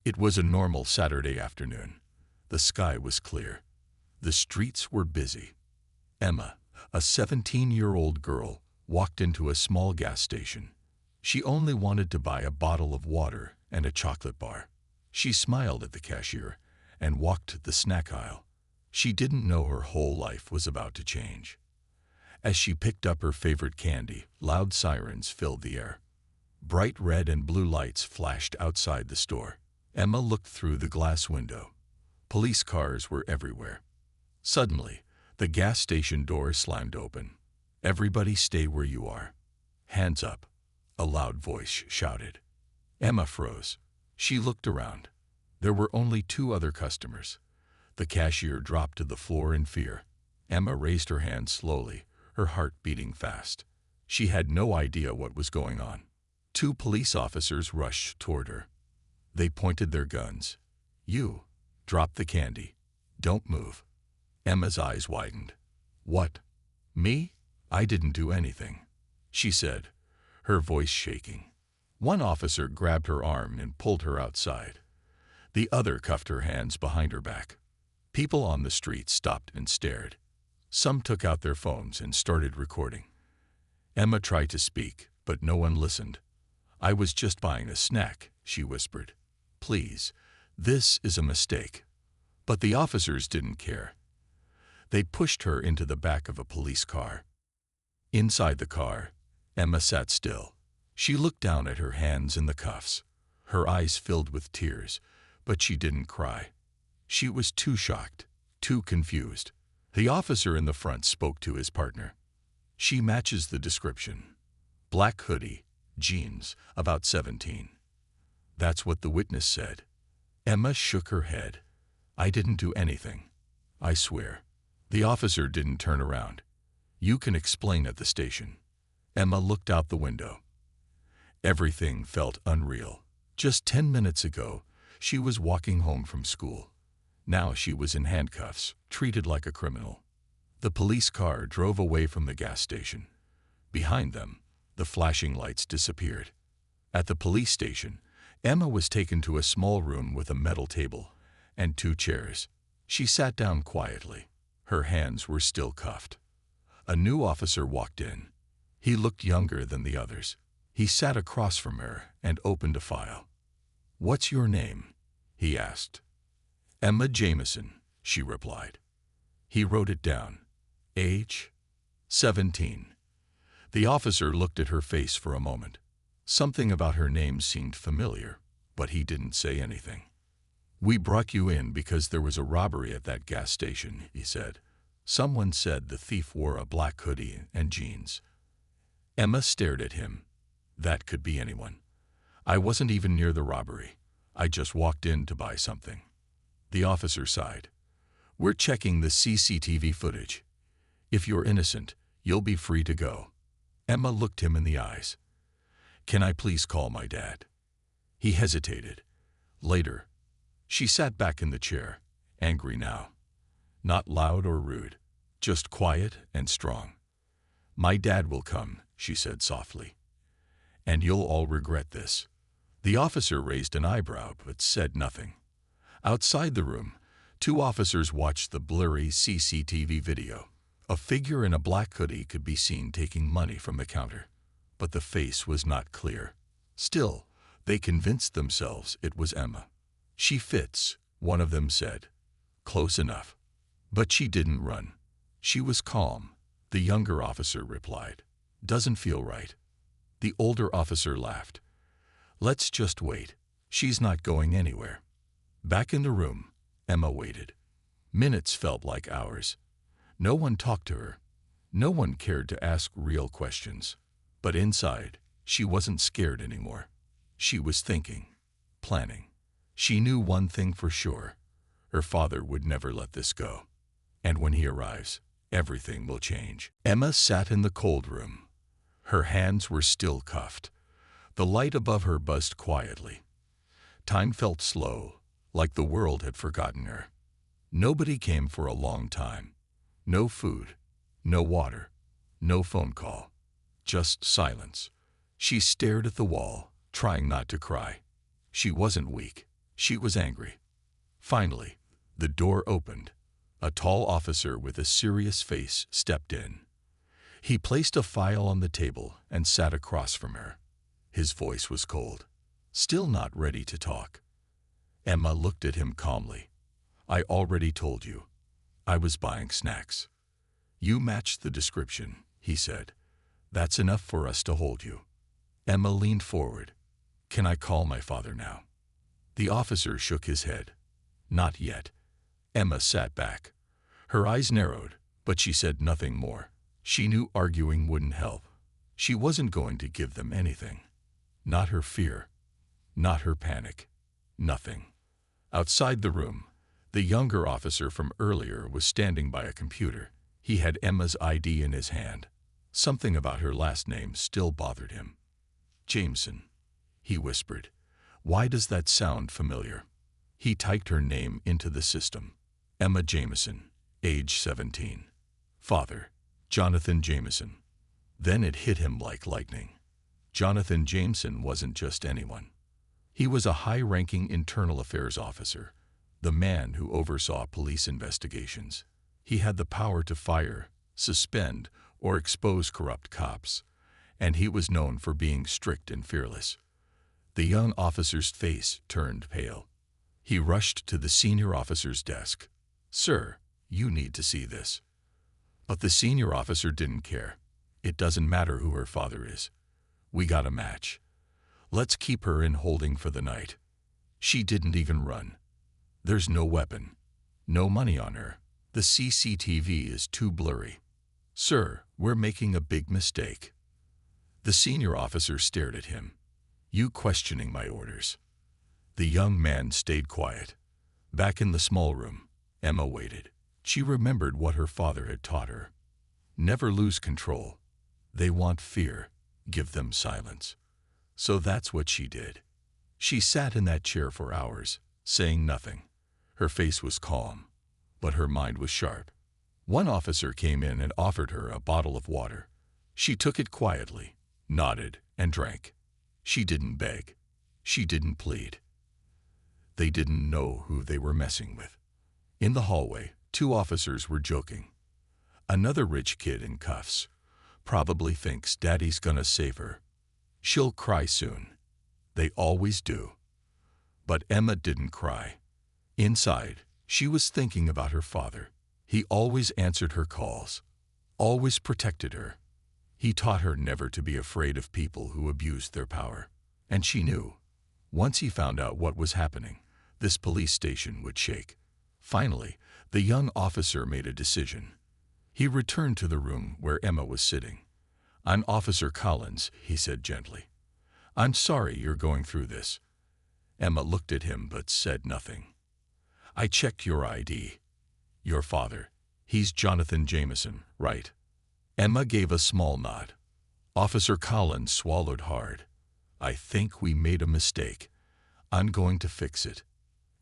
It was a normal Saturday afternoon. The sky was clear. The streets were busy. Emma, a 17-year-old girl, walked into a small gas station. She only wanted to buy a bottle of water and a chocolate bar. She smiled at the cashier and walked the snack aisle. She didn't know her whole life was about to change. As she picked up her favorite candy, loud sirens filled the air. Bright red and blue lights flashed outside the store. Emma looked through the glass window. Police cars were everywhere. Suddenly, the gas station door slammed open. "Everybody stay where you are. Hands up," a loud voice shouted. Emma froze. She looked around. There were only two other customers. The cashier dropped to the floor in fear. Emma raised her hand slowly, her heart beating fast. She had no idea what was going on. Two police officers rushed toward her. They pointed their guns. "You, drop the candy. Don't move." Emma's eyes widened. "What? Me? I didn't do anything," she said, her voice shaking. One officer grabbed her arm and pulled her outside. The other cuffed her hands behind her back. People on the street stopped and stared. Some took out their phones and started recording. Emma tried to speak, but no one listened. "I was just buying a snack," she whispered. "Please, this is a mistake." But the officers didn't care. They pushed her into the back of a police car. Inside the car, Emma sat still. She looked down at her hands in the cuffs. Her eyes filled with tears, but she didn't cry. She was too shocked, too confused. The officer in the front spoke to his partner. "She matches the description. Black hoodie, jeans, about 17. That's what the witness said." Emma shook her head. "I didn't do anything. I swear." The officer didn't turn around. "You can explain at the station." Emma looked out the window. Everything felt unreal. Just 10 minutes ago, she was walking home from school. Now she was in handcuffs, treated like a criminal. The police car drove away from the gas station. Behind them, the flashing lights disappeared. At the police station, Emma was taken to a small room with a metal table and two chairs. She sat down quietly. Her hands were still cuffed. A new officer walked in. He looked younger than the others. He sat across from her and opened a file. "What's your name?" he asked. "Emma Jameson," she replied. He wrote it down. "Age? 17. The officer looked at her face for a moment. Something about her name seemed familiar, but he didn't say anything. "We brought you in because there was a robbery at that gas station," he said. "Someone said the thief wore a black hoodie and jeans." Emma stared at him. "That could be anyone. I wasn't even near the robbery. I just walked in to buy something." The officer sighed. "We're checking the CCTV footage. If you're innocent, you'll be free to go." Emma looked him in the eyes. "Can I please call my dad?" He hesitated. "Later." She sat back in the chair, angry now. Not loud or rude, just quiet and strong. "My dad will come," she said softly. "And you'll all regret this." The officer raised an eyebrow but said nothing. Outside the room, two officers watched the blurry CCTV video. A figure in a black hoodie could be seen taking money from the counter, but the face was not clear. Still, they convinced themselves it was Emma. "She fits," one of them said. "Close enough." But she didn't run. She was calm, the younger officer replied. "Doesn't feel right." The older officer laughed. "Let's just wait. She's not going anywhere." Back in the room, Emma waited. Minutes felt like hours. No one talked to her. No one cared to ask real questions. But inside, she wasn't scared anymore. She was thinking, planning. She knew one thing for sure. Her father would never let this go. And when he arrives, everything will change. Emma sat in the cold room. Her hands were still cuffed. The light above her buzzed quietly. Time felt slow, like the world had forgotten her. Nobody came for a long time. No food, no water, no phone call. Just silence. She stared at the wall, trying not to cry. She wasn't weak. She was angry. Finally, the door opened. A tall officer with a serious face stepped in. He placed a file on the table and sat across from her. His voice was cold, still not ready to talk. Emma looked at him calmly. "I already told you. I was buying snacks." "You matched the description," he said. "That's enough for us to hold you." Emma leaned forward. "Can I call my father now?" The officer shook his head. "Not yet." Emma sat back. Her eyes narrowed, but she said nothing more. She knew arguing wouldn't help. She wasn't going to give them anything. Not her fear. Not her panic. Nothing. Outside the room, the younger officer from earlier was standing by a computer. He had Emma's ID in his hand. Something about her last name still bothered him. "Jameson," he whispered. "Why does that sound familiar?" He typed her name into the system. Emma Jameson, age 17. Father, Jonathan Jameson. Then it hit him like lightning. Jonathan Jameson wasn't just anyone. He was a high-ranking internal affairs officer, the man who oversaw police investigations. He had the power to fire, suspend, or expose corrupt cops, and he was known for being strict and fearless. The young officer's face turned pale. He rushed to the senior officer's desk. "Sir, you need to see this." But the senior officer didn't care. "It doesn't matter who her father is. We got a match. Let's keep her in holding for the night." She didn't even run. "There's no weapon. No money on her. The CCTV is too blurry." "Sir, we're making a big mistake." The senior officer stared at him. "You questioning my orders?" The young man stayed quiet. Back in the small room, Emma waited. She remembered what her father had taught her. Never lose control. They want fear. Give them silence. So that's what she did. She sat in that chair for hours, saying nothing. Her face was calm, but her mind was sharp. One officer came in and offered her a bottle of water. She took it quietly, nodded, and drank. She didn't beg. She didn't plead. They didn't know who they were messing with. In the hallway, two officers were joking. "Another rich kid in cuffs. Probably thinks Daddy's gonna save her. She'll cry soon. They always do." But Emma didn't cry. Inside, she was thinking about her father. He always answered her calls, always protected her. He taught her never to be afraid of people who abused their power. And she knew, once he found out what was happening, this police station would shake. Finally, the young officer made a decision. He returned to the room where Emma was sitting. "I'm Officer Collins," he said gently. "I'm sorry you're going through this." Emma looked at him but said nothing. "I checked your ID. Your father. He's Jonathan Jameson, right?" Emma gave a small nod. Officer Collins swallowed hard. "I think we made a mistake. I'm going to fix it."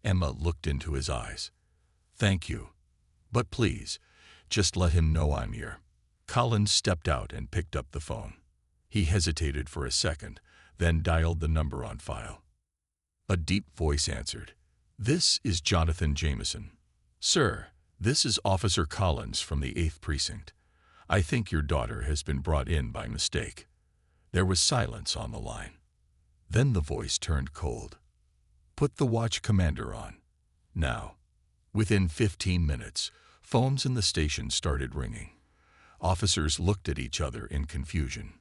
Emma looked into his eyes. "Thank you. But please, just let him know I'm here." Collins stepped out and picked up the phone. He hesitated for a second, then dialed the number on file. A deep voice answered. "This is Jonathan Jameson." "Sir, this is Officer Collins from the 8th Precinct. I think your daughter has been brought in by mistake." There was silence on the line. Then the voice turned cold. "Put the watch commander on. Now." Within 15 minutes, phones in the station started ringing. Officers looked at each other in confusion.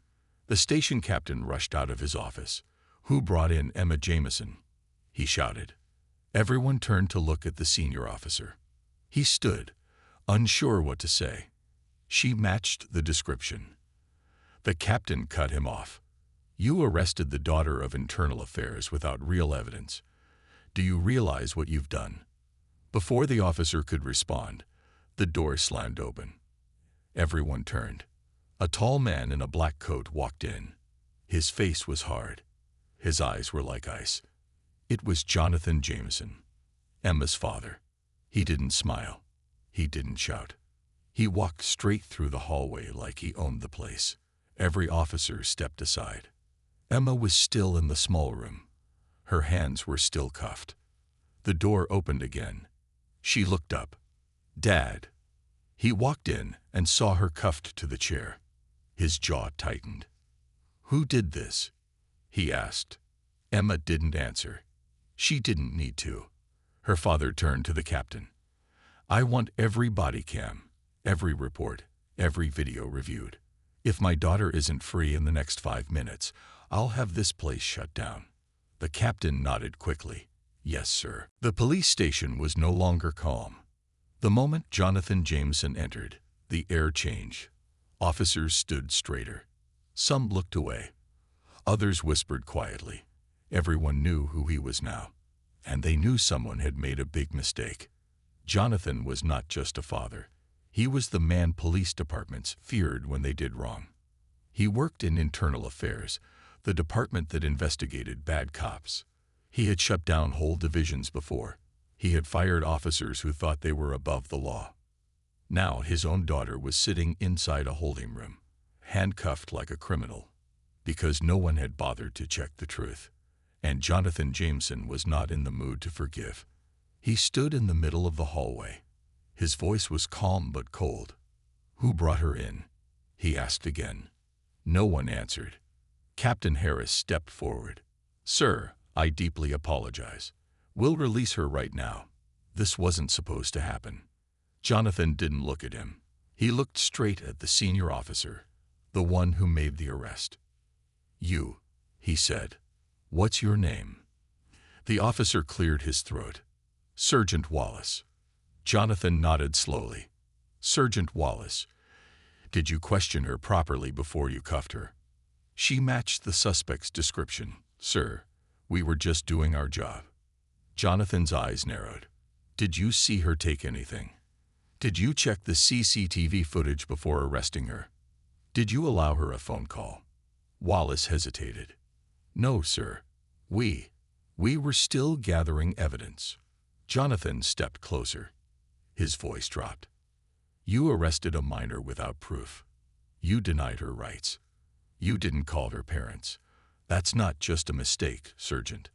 The station captain rushed out of his office. "Who brought in Emma Jameson?" he shouted. Everyone turned to look at the senior officer. He stood, unsure what to say. "She matched the description." The captain cut him off. "You arrested the daughter of Internal Affairs without real evidence. Do you realize what you've done?" Before the officer could respond, the door slammed open. Everyone turned. A tall man in a black coat walked in. His face was hard. His eyes were like ice. It was Jonathan Jameson, Emma's father. He didn't smile. He didn't shout. He walked straight through the hallway like he owned the place. Every officer stepped aside. Emma was still in the small room. Her hands were still cuffed. The door opened again. She looked up. "Dad." He walked in and saw her cuffed to the chair. His jaw tightened. "Who did this?" he asked. Emma didn't answer. She didn't need to. Her father turned to the captain. "I want every body cam, every report, every video reviewed. If my daughter isn't free in the next 5 minutes, I'll have this place shut down." The captain nodded quickly. "Yes, sir." The police station was no longer calm. The moment Jonathan Jameson entered, the air changed. Officers stood straighter. Some looked away. Others whispered quietly. Everyone knew who he was now, and they knew someone had made a big mistake. Jonathan was not just a father. He was the man police departments feared when they did wrong. He worked in internal affairs, the department that investigated bad cops. He had shut down whole divisions before. He had fired officers who thought they were above the law. Now his own daughter was sitting inside a holding room, handcuffed like a criminal, because no one had bothered to check the truth. And Jonathan Jameson was not in the mood to forgive. He stood in the middle of the hallway. His voice was calm but cold. "Who brought her in?" he asked again. No one answered. Captain Harris stepped forward. "Sir, I deeply apologize. We'll release her right now. This wasn't supposed to happen." Jonathan didn't look at him. He looked straight at the senior officer, the one who made the arrest. "You," he said. "What's your name?" The officer cleared his throat. "Sergeant Wallace." Jonathan nodded slowly. "Sergeant Wallace, did you question her properly before you cuffed her?" "She matched the suspect's description, sir. We were just doing our job." Jonathan's eyes narrowed. "Did you see her take anything? Did you check the CCTV footage before arresting her? Did you allow her a phone call?" Wallace hesitated. "No, sir. We were still gathering evidence." Jonathan stepped closer. His voice dropped. "You arrested a minor without proof. You denied her rights. You didn't call her parents. That's not just a mistake, Sergeant.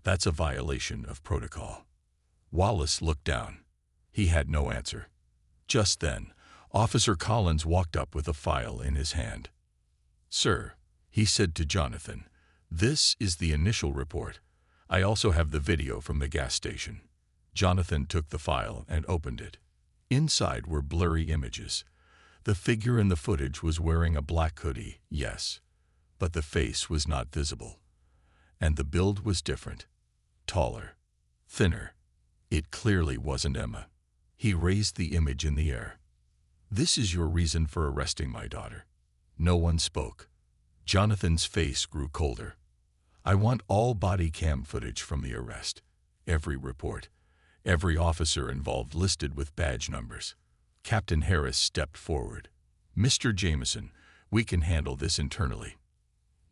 That's a violation of protocol." Wallace looked down. He had no answer. Just then, Officer Collins walked up with a file in his hand. "Sir," he said to Jonathan, "this is the initial report. I also have the video from the gas station." Jonathan took the file and opened it. Inside were blurry images. The figure in the footage was wearing a black hoodie, yes, but the face was not visible. And the build was different. Taller, thinner. It clearly wasn't Emma. He raised the image in the air. "This is your reason for arresting my daughter." No one spoke. Jonathan's face grew colder. "I want all body cam footage from the arrest. Every report. Every officer involved listed with badge numbers." Captain Harris stepped forward. "Mr. Jameson, we can handle this internally."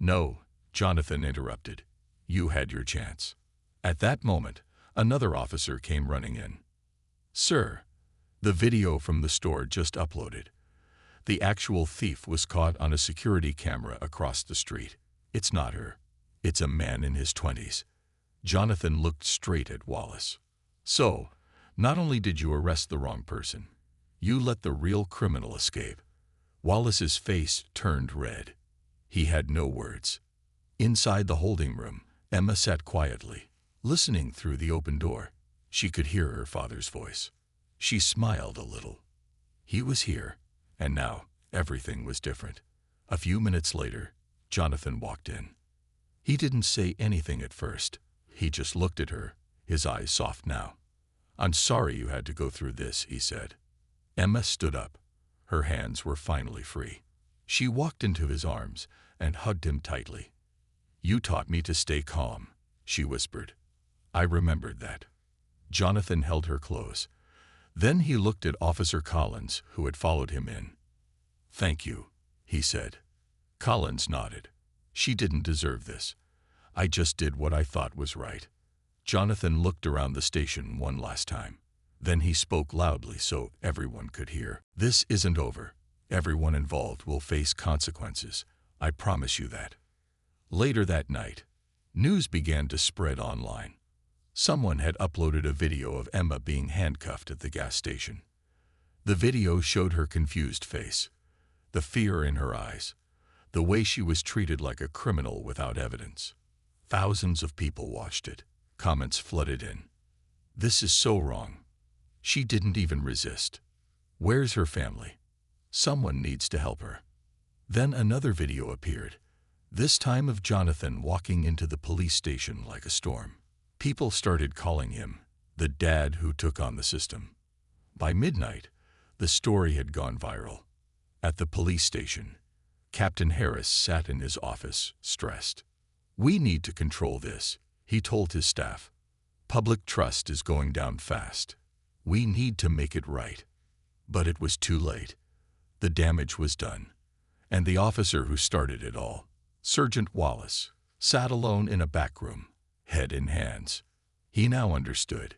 "No," Jonathan interrupted. "You had your chance." At that moment, another officer came running in. "Sir, the video from the store just uploaded. The actual thief was caught on a security camera across the street. It's not her. It's a man in his 20s. Jonathan looked straight at Wallace. "So, not only did you arrest the wrong person, you let the real criminal escape." Wallace's face turned red. He had no words. Inside the holding room, Emma sat quietly, listening through the open door. She could hear her father's voice. She smiled a little. He was here, and now everything was different. A few minutes later, Jonathan walked in. He didn't say anything at first. He just looked at her, his eyes soft now. "I'm sorry you had to go through this," he said. Emma stood up. Her hands were finally free. She walked into his arms and hugged him tightly. "You taught me to stay calm," she whispered. "I remembered that." Jonathan held her close. Then he looked at Officer Collins, who had followed him in. "Thank you," he said. Collins nodded. "She didn't deserve this. I just did what I thought was right." Jonathan looked around the station one last time. Then he spoke loudly so everyone could hear. "This isn't over. Everyone involved will face consequences. I promise you that." Later that night, news began to spread online. Someone had uploaded a video of Emma being handcuffed at the gas station. The video showed her confused face, the fear in her eyes, the way she was treated like a criminal without evidence. Thousands of people watched it. Comments flooded in. "This is so wrong. She didn't even resist. Where's her family? Someone needs to help her." Then another video appeared, this time of Jonathan walking into the police station like a storm. People started calling him the dad who took on the system. By midnight, the story had gone viral. At the police station, Captain Harris sat in his office, stressed. "We need to control this," he told his staff. "Public trust is going down fast. We need to make it right." But it was too late. The damage was done. And the officer who started it all, Sergeant Wallace, sat alone in a back room, head in hands. He now understood.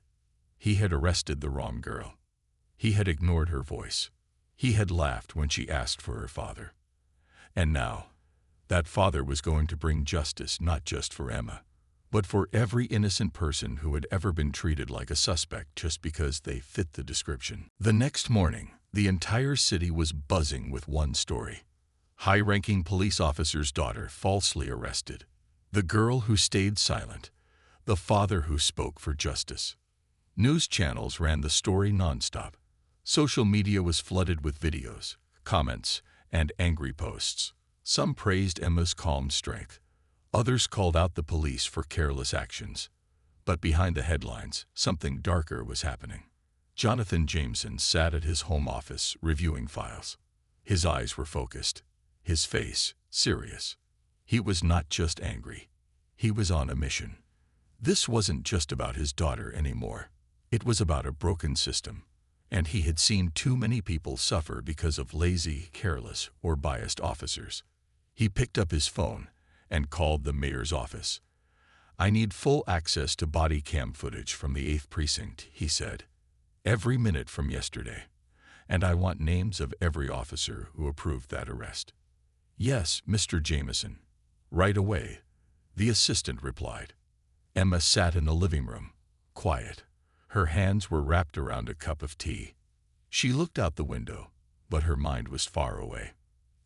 He had arrested the wrong girl. He had ignored her voice. He had laughed when she asked for her father. And now, that father was going to bring justice not just for Emma, but for every innocent person who had ever been treated like a suspect just because they fit the description. The next morning, the entire city was buzzing with one story. High-ranking police officer's daughter falsely arrested. The girl who stayed silent. The father who spoke for justice. News channels ran the story nonstop. Social media was flooded with videos, comments, and angry posts. Some praised Emma's calm strength. Others called out the police for careless actions. But behind the headlines, something darker was happening. Jonathan Jameson sat at his home office reviewing files. His eyes were focused, his face serious. He was not just angry. He was on a mission. This wasn't just about his daughter anymore. It was about a broken system. And he had seen too many people suffer because of lazy, careless, or biased officers. He picked up his phone and called the mayor's office. "I need full access to body cam footage from the 8th precinct," he said. "Every minute from yesterday. And I want names of every officer who approved that arrest." "Yes, Mr. Jameson. Right away," the assistant replied. Emma sat in the living room, quiet. Her hands were wrapped around a cup of tea. She looked out the window, but her mind was far away.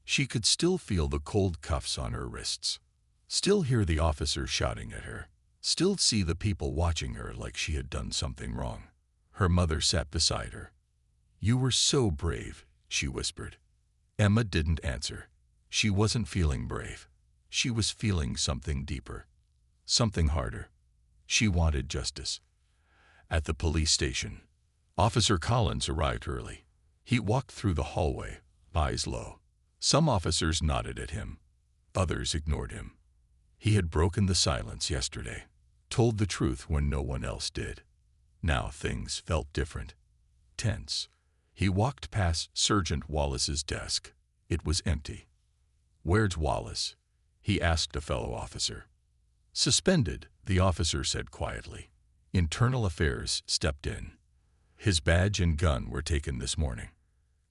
She could still feel the cold cuffs on her wrists, still hear the officer shouting at her, still see the people watching her like she had done something wrong. Her mother sat beside her. "You were so brave," she whispered. Emma didn't answer. She wasn't feeling brave. She was feeling something deeper, something harder. She wanted justice. At the police station, Officer Collins arrived early. He walked through the hallway, eyes low. Some officers nodded at him. Others ignored him. He had broken the silence yesterday, told the truth when no one else did. Now things felt different, tense. He walked past Sergeant Wallace's desk. It was empty. "Where's Wallace?" he asked a fellow officer. "Suspended," the officer said quietly. Internal Affairs stepped in. "His badge and gun were taken this morning."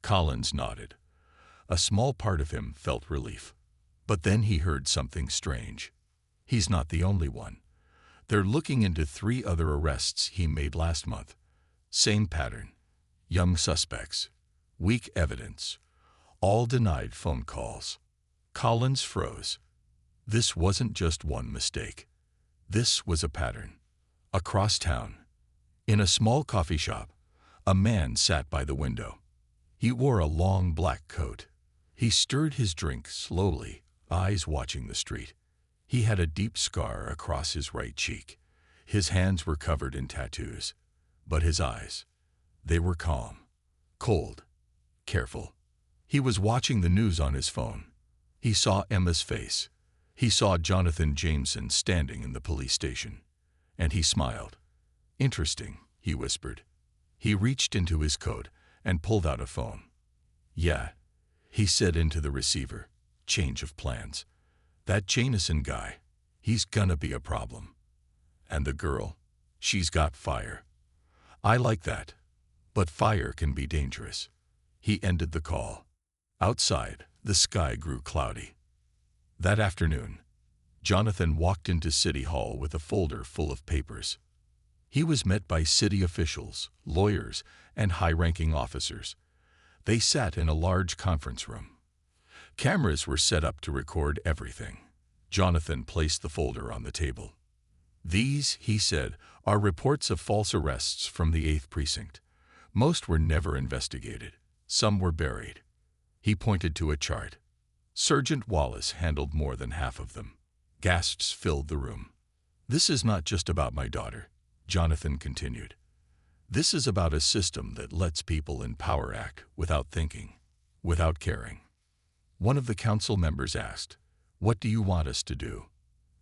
Collins nodded. A small part of him felt relief. But then he heard something strange. He's not the only one. They're looking into 3 other arrests he made last month. Same pattern. Young suspects. Weak evidence. All denied phone calls. Collins froze. This wasn't just one mistake. This was a pattern. Across town, in a small coffee shop, a man sat by the window. He wore a long black coat. He stirred his drink slowly, eyes watching the street. He had a deep scar across his right cheek. His hands were covered in tattoos. But his eyes, they were calm, cold, careful. He was watching the news on his phone. He saw Emma's face. He saw Jonathan Jameson standing in the police station. And he smiled. "Interesting," he whispered. He reached into his coat and pulled out a phone. "Yeah," he said into the receiver. "Change of plans. That Jameson guy, he's gonna be a problem. And the girl, she's got fire. I like that. But fire can be dangerous." He ended the call. Outside, the sky grew cloudy. That afternoon, Jonathan walked into City Hall with a folder full of papers. He was met by city officials, lawyers, and high-ranking officers. They sat in a large conference room. Cameras were set up to record everything. Jonathan placed the folder on the table. "These," he said, "are reports of false arrests from the 8th Precinct. Most were never investigated. Some were buried." He pointed to a chart. Sergeant Wallace handled more than half of them. Gasps filled the room. "This is not just about my daughter," Jonathan continued. "This is about a system that lets people in power act without thinking, without caring." One of the council members asked, "What do you want us to do?"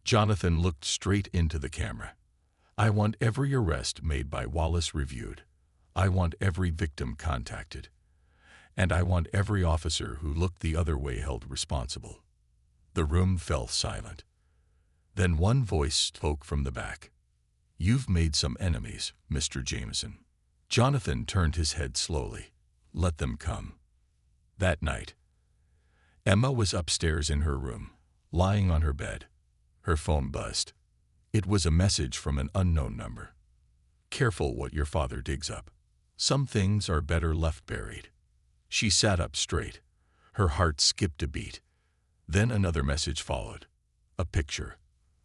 Jonathan looked straight into the camera. "I want every arrest made by Wallace reviewed. I want every victim contacted. And I want every officer who looked the other way held responsible." The room fell silent. Then one voice spoke from the back. "You've made some enemies, Mr. Jameson." Jonathan turned his head slowly. "Let them come." That night, Emma was upstairs in her room, lying on her bed. Her phone buzzed. It was a message from an unknown number. "Careful what your father digs up. Some things are better left buried." She sat up straight. Her heart skipped a beat. Then another message followed. A picture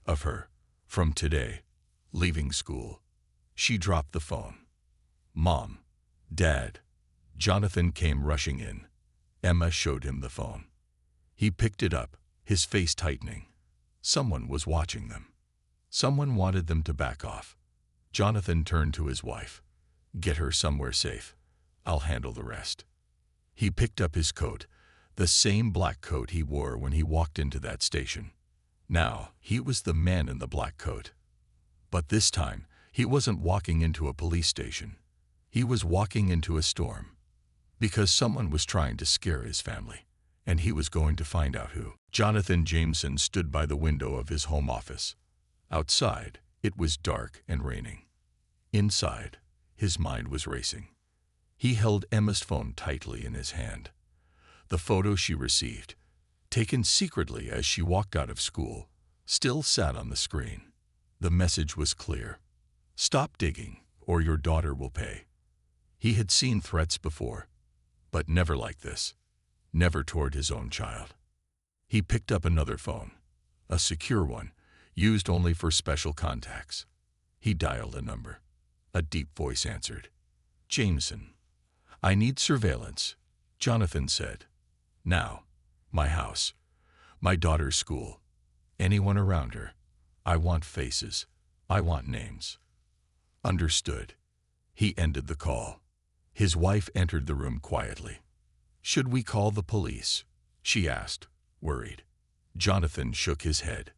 of her, from today, leaving school. She dropped the phone. "Mom, Dad." Jonathan came rushing in. Emma showed him the phone. He picked it up, his face tightening. Someone was watching them. Someone wanted them to back off. Jonathan turned to his wife. "Get her somewhere safe. I'll handle the rest." He picked up his coat, the same black coat he wore when he walked into that station. Now, he was the man in the black coat. But this time, he wasn't walking into a police station. He was walking into a storm. Because someone was trying to scare his family, and he was going to find out who. Jonathan Jameson stood by the window of his home office. Outside, it was dark and raining. Inside, his mind was racing. He held Emma's phone tightly in his hand. The photo she received, taken secretly as she walked out of school, still sat on the screen. The message was clear. "Stop digging, or your daughter will pay." He had seen threats before, but never like this. Never toward his own child. He picked up another phone, a secure one, used only for special contacts. He dialed a number. A deep voice answered. "Jameson. I need surveillance," Jonathan said. "Now. My house. My daughter's school. Anyone around her. I want faces. I want names." "Understood." He ended the call. His wife entered the room quietly. "Should we call the police?" she asked, worried. Jonathan shook his head.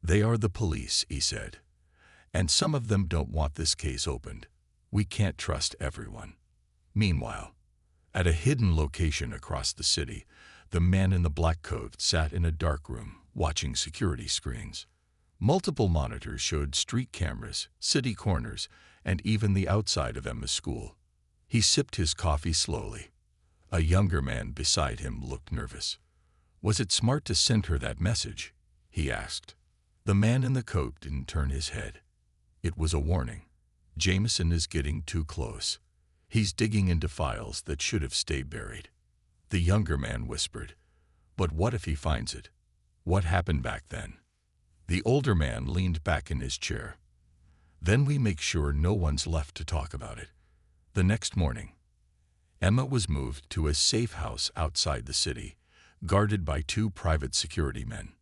"They are the police," he said. "And some of them don't want this case opened. We can't trust everyone." Meanwhile, at a hidden location across the city, the man in the black coat sat in a dark room, watching security screens. Multiple monitors showed street cameras, city corners, and even the outside of Emma's school. He sipped his coffee slowly. A younger man beside him looked nervous. "Was it smart to send her that message?" he asked. The man in the coat didn't turn his head. It was a warning. "Jameson is getting too close. He's digging into files that should have stayed buried." The younger man whispered, "But what if he finds it? What happened back then?" The older man leaned back in his chair. "Then we make sure no one's left to talk about it." The next morning, Emma was moved to a safe house outside the city, guarded by 2 private security men.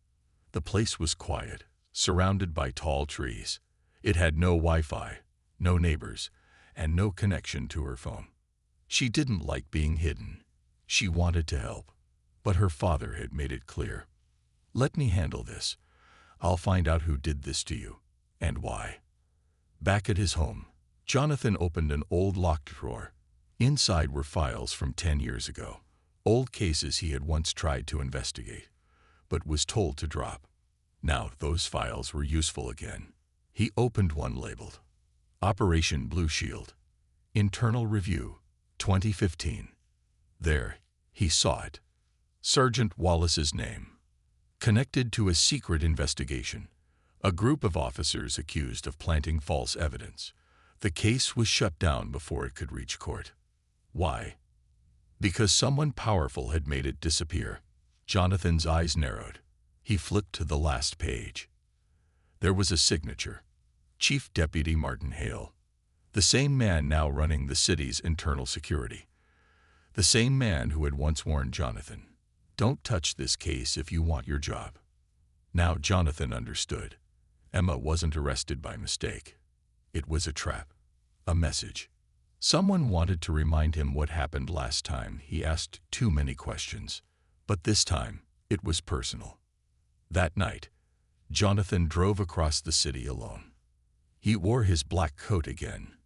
The place was quiet, surrounded by tall trees. It had no Wi-Fi, no neighbors, and no connection to her phone. She didn't like being hidden. She wanted to help, but her father had made it clear. "Let me handle this. I'll find out who did this to you, and why." Back at his home, Jonathan opened an old locked drawer. Inside were files from 10 years ago, old cases he had once tried to investigate, but was told to drop. Now those files were useful again. He opened one labeled Operation Blue Shield, Internal Review, 2015. There, he saw it. Sergeant Wallace's name. Connected to a secret investigation. A group of officers accused of planting false evidence. The case was shut down before it could reach court. Why? Because someone powerful had made it disappear. Jonathan's eyes narrowed. He flipped to the last page. There was a signature. Chief Deputy Martin Hale. The same man now running the city's internal security. The same man who had once warned Jonathan, "Don't touch this case if you want your job." Now Jonathan understood. Emma wasn't arrested by mistake. It was a trap. A message. Someone wanted to remind him what happened last time he asked too many questions. But this time, it was personal. That night, Jonathan drove across the city alone. He wore his black coat again.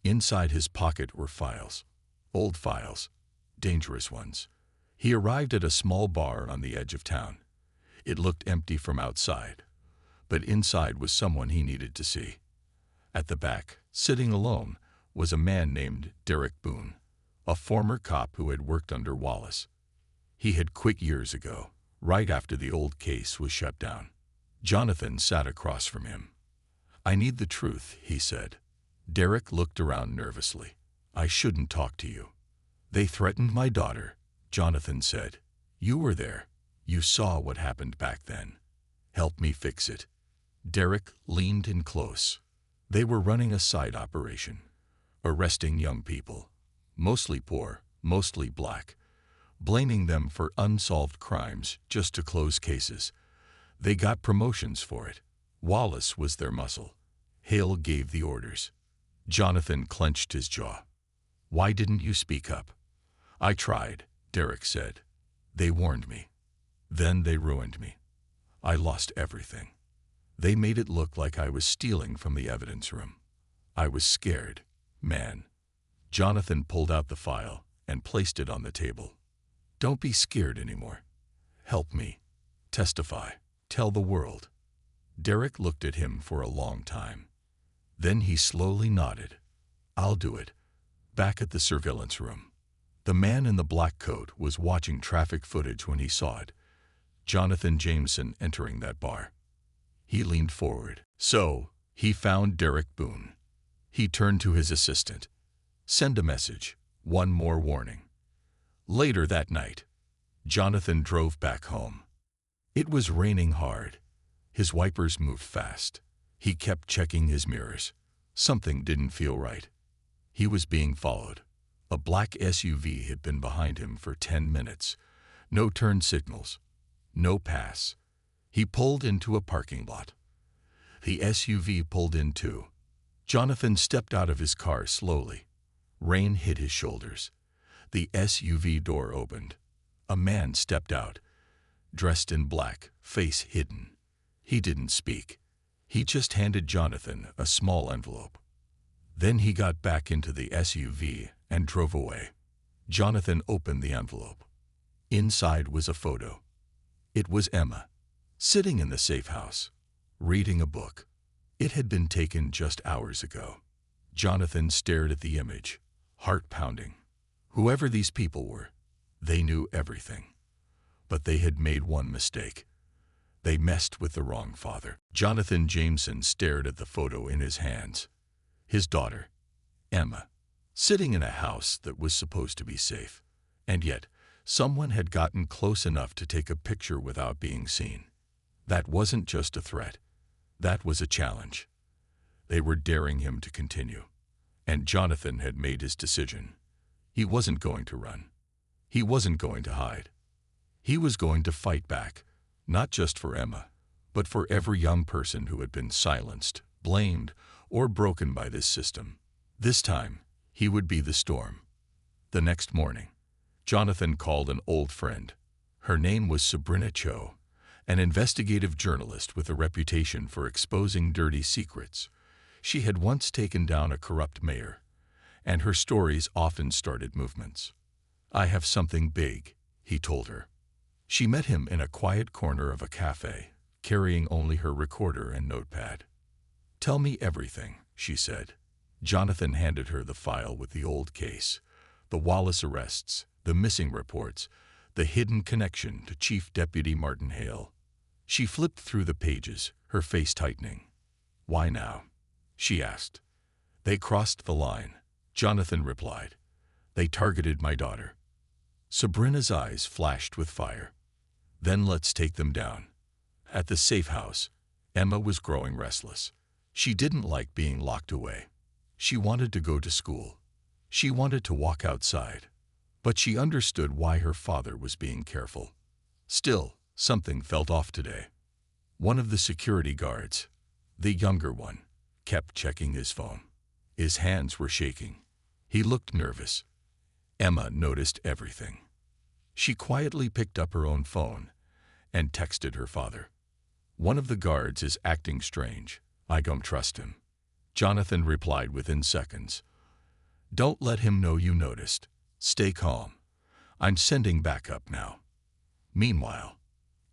Inside his pocket were files. Old files. Dangerous ones. He arrived at a small bar on the edge of town. It looked empty from outside, but inside was someone he needed to see. At the back, sitting alone, was a man named Derek Boone, a former cop who had worked under Wallace. He had quit years ago, right after the old case was shut down. Jonathan sat across from him. "I need the truth," he said. Derek looked around nervously. "I shouldn't talk to you." "They threatened my daughter," Jonathan said. "You were there. You saw what happened back then. Help me fix it." Derek leaned in close. They were running a side operation, arresting young people, mostly poor, mostly black, blaming them for unsolved crimes just to close cases. They got promotions for it. Wallace was their muscle. Hale gave the orders. Jonathan clenched his jaw. "Why didn't you speak up?" "I tried," Derek said. "They warned me. Then they ruined me. I lost everything. They made it look like I was stealing from the evidence room. I was scared, man." Jonathan pulled out the file and placed it on the table. "Don't be scared anymore. Help me. Testify. Tell the world." Derek looked at him for a long time. Then he slowly nodded. "I'll do it." Back at the surveillance room, the man in the black coat was watching traffic footage when he saw it. Jonathan Jameson entering that bar. He leaned forward. So, he found Derek Boone. He turned to his assistant. "Send a message. One more warning." Later that night, Jonathan drove back home. It was raining hard. His wipers moved fast. He kept checking his mirrors. Something didn't feel right. He was being followed. A black SUV had been behind him for 10 minutes. No turn signals. No pass. He pulled into a parking lot. The SUV pulled in too. Jonathan stepped out of his car slowly. Rain hit his shoulders. The SUV door opened. A man stepped out, dressed in black, face hidden. He didn't speak. He just handed Jonathan a small envelope. Then he got back into the SUV and drove away. Jonathan opened the envelope. Inside was a photo. It was Emma, sitting in the safe house, reading a book. It had been taken just hours ago. Jonathan stared at the image, heart pounding. Whoever these people were, they knew everything. But they had made one mistake. They messed with the wrong father. Jonathan Jameson stared at the photo in his hands. His daughter, Emma, sitting in a house that was supposed to be safe. And yet, someone had gotten close enough to take a picture without being seen. That wasn't just a threat. That was a challenge. They were daring him to continue. And Jonathan had made his decision. He wasn't going to run. He wasn't going to hide. He was going to fight back, not just for Emma, but for every young person who had been silenced, blamed, or broken by this system. This time, he would be the storm. The next morning, Jonathan called an old friend. Her name was Sabrina Cho, an investigative journalist with a reputation for exposing dirty secrets. She had once taken down a corrupt mayor, and her stories often started movements. "I have something big," he told her. She met him in a quiet corner of a cafe, carrying only her recorder and notepad. "Tell me everything," she said. Jonathan handed her the file with the old case, the Wallace arrests, the missing reports, the hidden connection to Chief Deputy Martin Hale. She flipped through the pages, her face tightening. "Why now?" she asked. They crossed the line, Jonathan replied. They targeted my daughter. Sabrina's eyes flashed with fire. Then let's take them down. At the safe house, Emma was growing restless. She didn't like being locked away. She wanted to go to school. She wanted to walk outside. But she understood why her father was being careful. Still, something felt off today. One of the security guards, the younger one, kept checking his phone. His hands were shaking. He looked nervous. Emma noticed everything. She quietly picked up her own phone and texted her father. One of the guards is acting strange. I don't trust him. Jonathan replied within seconds. Don't let him know you noticed. Stay calm. I'm sending backup now. Meanwhile,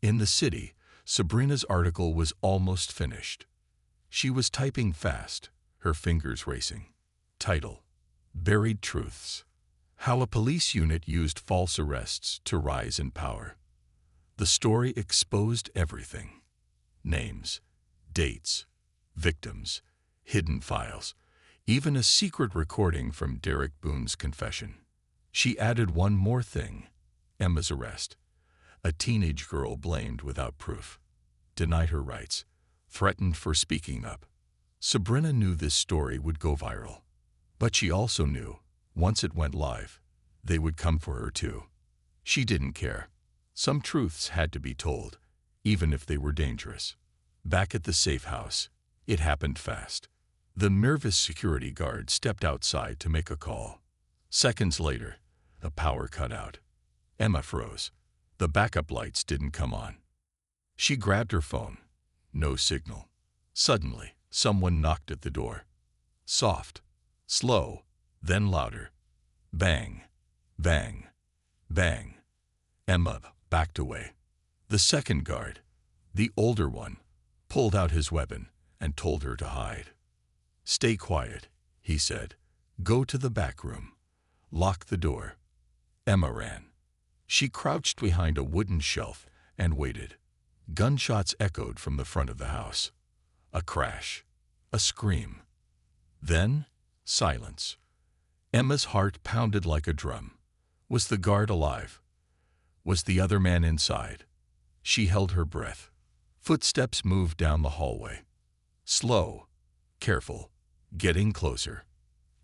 in the city, Sabrina's article was almost finished. She was typing fast, her fingers racing. Title: Buried Truths. How a police unit used false arrests to rise in power. The story exposed everything. Names, dates, victims, hidden files, even a secret recording from Derek Boone's confession. She added one more thing: Emma's arrest. A teenage girl blamed without proof, denied her rights, threatened for speaking up. Sabrina knew this story would go viral. But she also knew, once it went live, they would come for her too. She didn't care. Some truths had to be told, even if they were dangerous. Back at the safe house, it happened fast. The nervous security guard stepped outside to make a call. Seconds later, the power cut out. Emma froze. The backup lights didn't come on. She grabbed her phone. No signal. Suddenly, someone knocked at the door. Soft, slow, then louder. Bang, bang, bang. Emma backed away. The second guard, the older one, pulled out his weapon and told her to hide. Stay quiet, he said. Go to the back room. Lock the door. Emma ran. She crouched behind a wooden shelf and waited. Gunshots echoed from the front of the house. A crash. A scream. Then, silence. Emma's heart pounded like a drum. Was the guard alive? Was the other man inside? She held her breath. Footsteps moved down the hallway. Slow, careful, getting closer.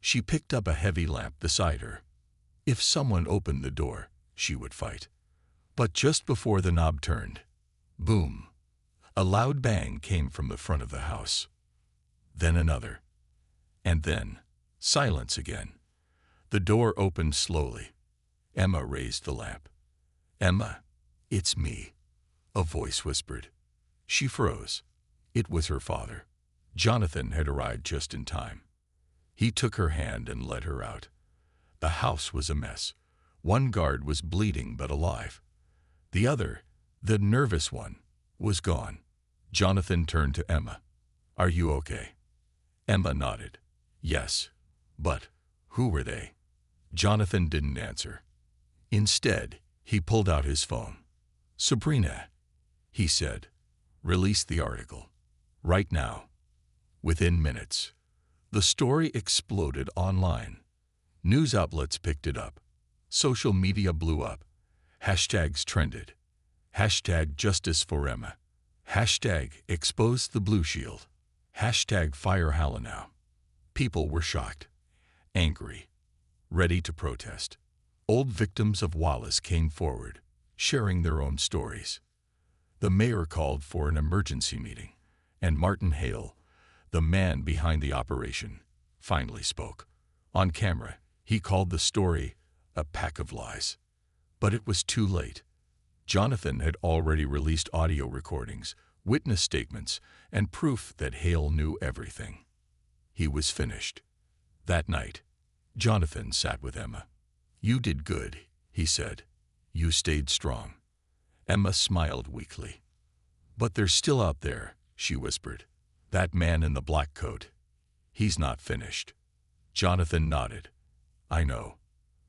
She picked up a heavy lamp beside her. If someone opened the door, she would fight. But just before the knob turned, boom, a loud bang came from the front of the house. Then another. And then, silence again. The door opened slowly. Emma raised the lamp. Emma, it's me, a voice whispered. She froze. It was her father. Jonathan had arrived just in time. He took her hand and led her out. The house was a mess. One guard was bleeding but alive. The other, the nervous one, was gone. Jonathan turned to Emma. Are you okay? Emma nodded. Yes. But who were they? Jonathan didn't answer. Instead, he pulled out his phone. Sabrina, he said, release the article. Right now. Within minutes, the story exploded online. News outlets picked it up. Social media blew up. Hashtags trended. Hashtag Justice for Emma. Hashtag Expose the Blue Shield. Hashtag Fire Hallow. People were shocked, angry, ready to protest. Old victims of Wallace came forward, sharing their own stories. The mayor called for an emergency meeting, and Martin Hale, the man behind the operation, finally spoke. On camera, he called the story a pack of lies. But it was too late. Jonathan had already released audio recordings, witness statements, and proof that Hale knew everything. He was finished. That night, Jonathan sat with Emma. You did good, he said. You stayed strong. Emma smiled weakly. But they're still out there, she whispered. That man in the black coat. He's not finished. Jonathan nodded. I know.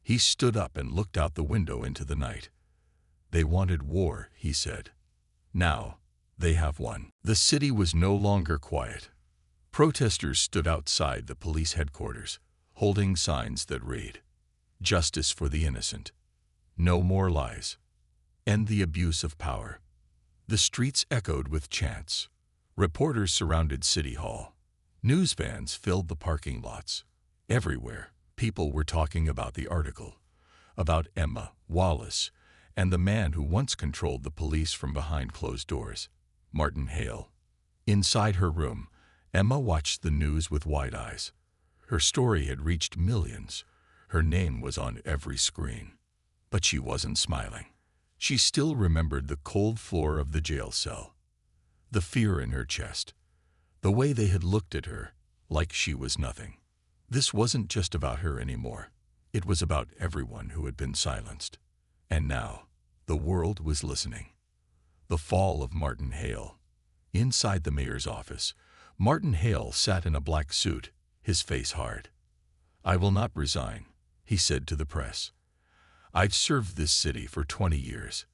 He stood up and looked out the window into the night. They wanted war, he said. Now, they have won. The city was no longer quiet. Protesters stood outside the police headquarters, holding signs that read, "Justice for the innocent. No more lies. End the abuse of power." The streets echoed with chants. Reporters surrounded City Hall. News vans filled the parking lots. Everywhere, people were talking about the article, about Emma, Wallace, and the man who once controlled the police from behind closed doors, Martin Hale. Inside her room, Emma watched the news with wide eyes. Her story had reached millions. Her name was on every screen. But she wasn't smiling. She still remembered the cold floor of the jail cell, the fear in her chest, the way they had looked at her, like she was nothing. This wasn't just about her anymore. It was about everyone who had been silenced. And now, the world was listening. The fall of Martin Hale. Inside the mayor's office, Martin Hale sat in a black suit, his face hard. "I will not resign," he said to the press. "I've served this city for 20 years.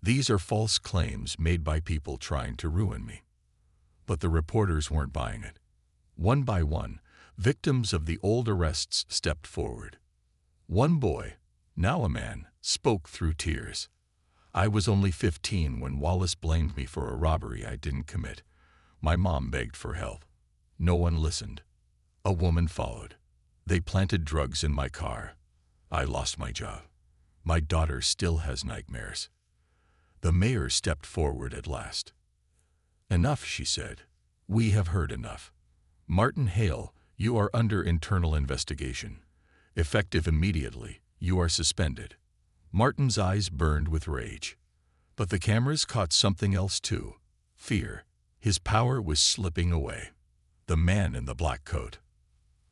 These are false claims made by people trying to ruin me." But the reporters weren't buying it. One by one, victims of the old arrests stepped forward. One boy, now a man, spoke through tears. "I was only 15 when Wallace blamed me for a robbery I didn't commit. My mom begged for help. No one listened. A woman followed. They planted drugs in my car. I lost my job. My daughter still has nightmares." The mayor stepped forward at last. "Enough," she said. "We have heard enough. Martin Hale, you are under internal investigation. Effective immediately, you are suspended." Martin's eyes burned with rage. But the cameras caught something else too. Fear. His power was slipping away. The man in the black coat.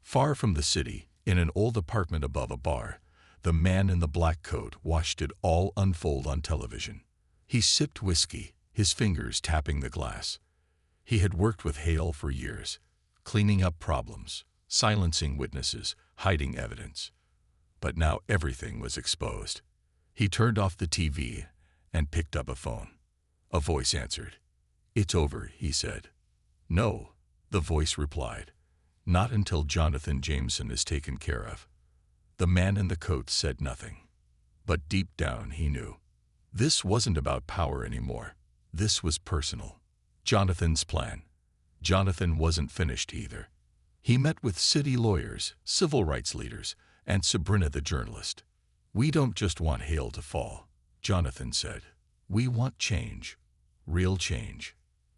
Far from the city, in an old apartment above a bar, the man in the black coat watched it all unfold on television. He sipped whiskey, his fingers tapping the glass. He had worked with Hale for years, cleaning up problems, silencing witnesses, hiding evidence. But now everything was exposed. He turned off the TV and picked up a phone. A voice answered. "It's over," he said. "No," the voice replied. "Not until Jonathan Jameson is taken care of." The man in the coat said nothing. But deep down he knew. This wasn't about power anymore. This was personal. Jonathan's plan. Jonathan wasn't finished either. He met with city lawyers, civil rights leaders, and Sabrina the journalist. "We don't just want Hale to fall," Jonathan said. "We want change. Real change."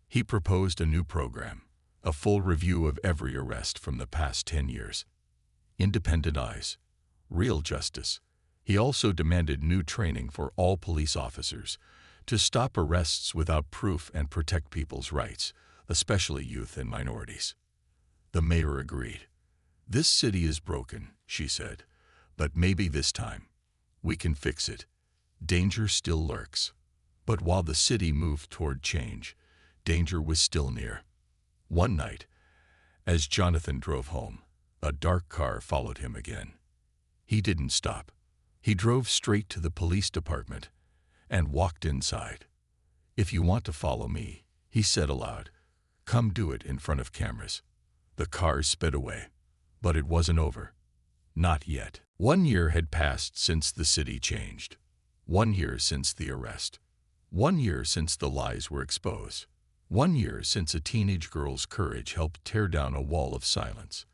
He proposed a new program, a full review of every arrest from the past 10 years. Independent eyes. Real justice. He also demanded new training for all police officers to stop arrests without proof and protect people's rights, especially youth and minorities. The mayor agreed. "This city is broken," she said, "but maybe this time we can fix it. Danger still lurks." But while the city moved toward change, danger was still near. One night, as Jonathan drove home, a dark car followed him again. He didn't stop. He drove straight to the police department and walked inside. "If you want to follow me," he said aloud, "come do it in front of cameras." The car sped away, but it wasn't over. Not yet. 1 year had passed since the city changed. 1 year since the arrest. 1 year since the lies were exposed. 1 year since a teenage girl's courage helped tear down a wall of silence.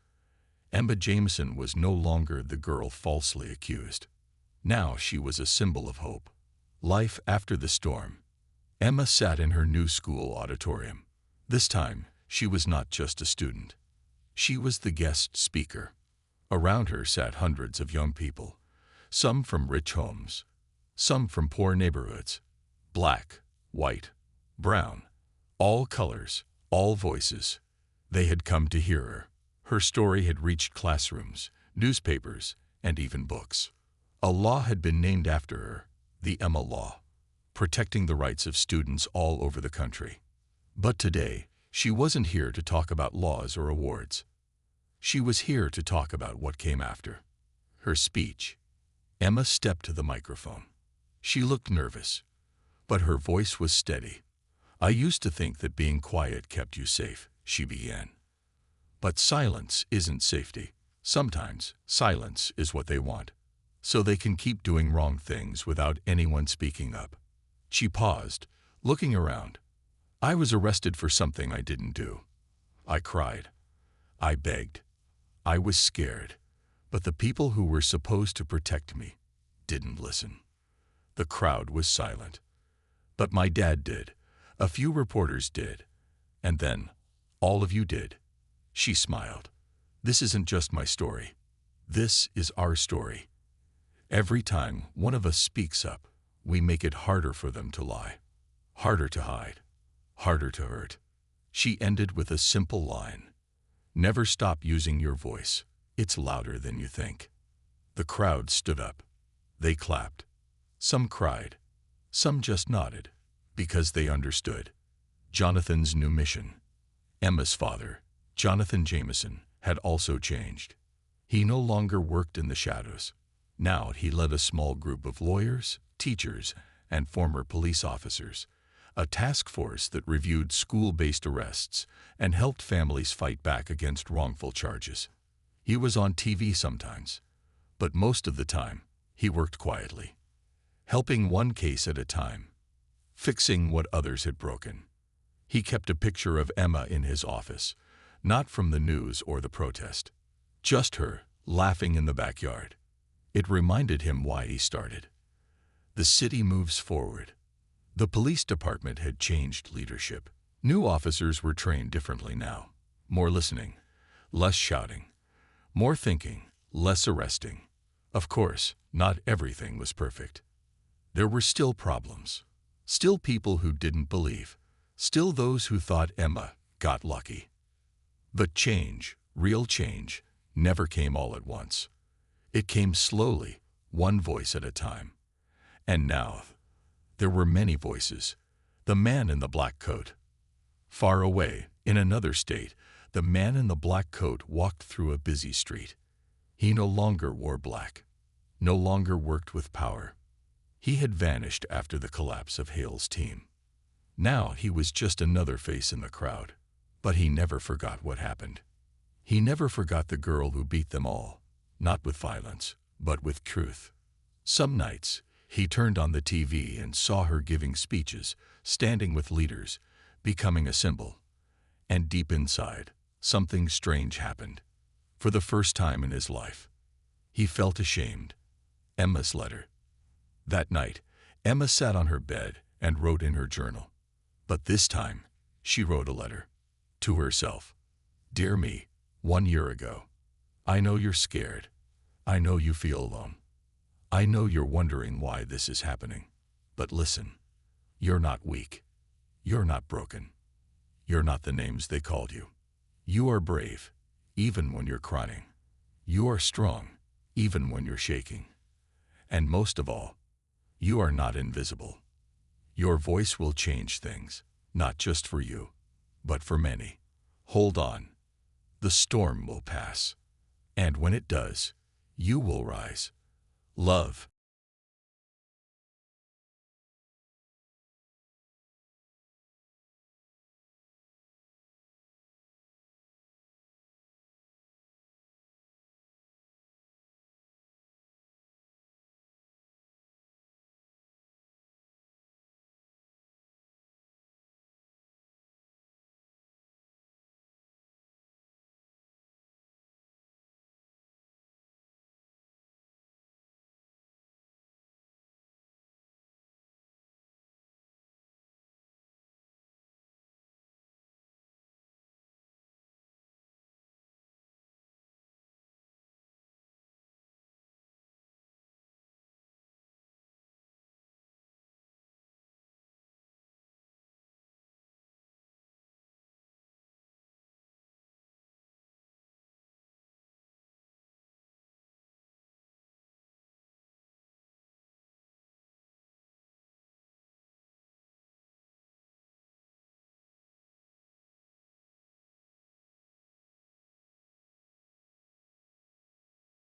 Emma Jameson was no longer the girl falsely accused. Now she was a symbol of hope. Life after the storm. Emma sat in her new school auditorium. This time, she was not just a student. She was the guest speaker. Around her sat hundreds of young people, some from rich homes, some from poor neighborhoods. Black, white, brown, all colors, all voices. They had come to hear her. Her story had reached classrooms, newspapers, and even books. A law had been named after her, the Emma Law, protecting the rights of students all over the country. But today, she wasn't here to talk about laws or awards. She was here to talk about what came after. Her speech. Emma stepped to the microphone. She looked nervous, but her voice was steady. "I used to think that being quiet kept you safe," she began. But silence isn't safety. Sometimes silence is what they want, so they can keep doing wrong things without anyone speaking up. She paused, looking around. I was arrested for something I didn't do. I cried. I begged. I was scared. But the people who were supposed to protect me didn't listen. The crowd was silent. But my dad did. A few reporters did. And then, all of you did. She smiled. This isn't just my story. This is our story. Every time one of us speaks up, we make it harder for them to lie, harder to hide, harder to hurt. She ended with a simple line. Never stop using your voice. It's louder than you think. The crowd stood up. They clapped. Some cried. Some just nodded, because they understood. Jonathan's new mission. Emma's father, Jonathan Jameson, had also changed. He no longer worked in the shadows. Now he led a small group of lawyers, teachers, and former police officers, a task force that reviewed school-based arrests and helped families fight back against wrongful charges. He was on TV sometimes, but most of the time, he worked quietly, helping one case at a time, fixing what others had broken. He kept a picture of Emma in his office, not from the news or the protest, just her, laughing in the backyard. It reminded him why he started. The city moves forward. The police department had changed leadership. New officers were trained differently now. More listening, less shouting, more thinking, less arresting. Of course, not everything was perfect. There were still problems. Still people who didn't believe. Still those who thought Emma got lucky. But change, real change, never came all at once. It came slowly, one voice at a time. And now, there were many voices. The man in the black coat. Far away, in another state, the man in the black coat walked through a busy street. He no longer wore black, no longer worked with power. He had vanished after the collapse of Hale's team. Now he was just another face in the crowd. But he never forgot what happened. He never forgot the girl who beat them all, not with violence, but with truth. Some nights, he turned on the TV and saw her giving speeches, standing with leaders, becoming a symbol. And deep inside, something strange happened. For the first time in his life, he felt ashamed. Emma's letter. That night, Emma sat on her bed and wrote in her journal. But this time, she wrote a letter. To herself. Dear me, 1 year ago. I know you're scared. I know you feel alone. I know you're wondering why this is happening. But listen, you're not weak. You're not broken. You're not the names they called you. You are brave, even when you're crying. You are strong, even when you're shaking. And most of all, you are not invisible. Your voice will change things, not just for you, but for many. Hold on. The storm will pass. And when it does, you will rise. Love.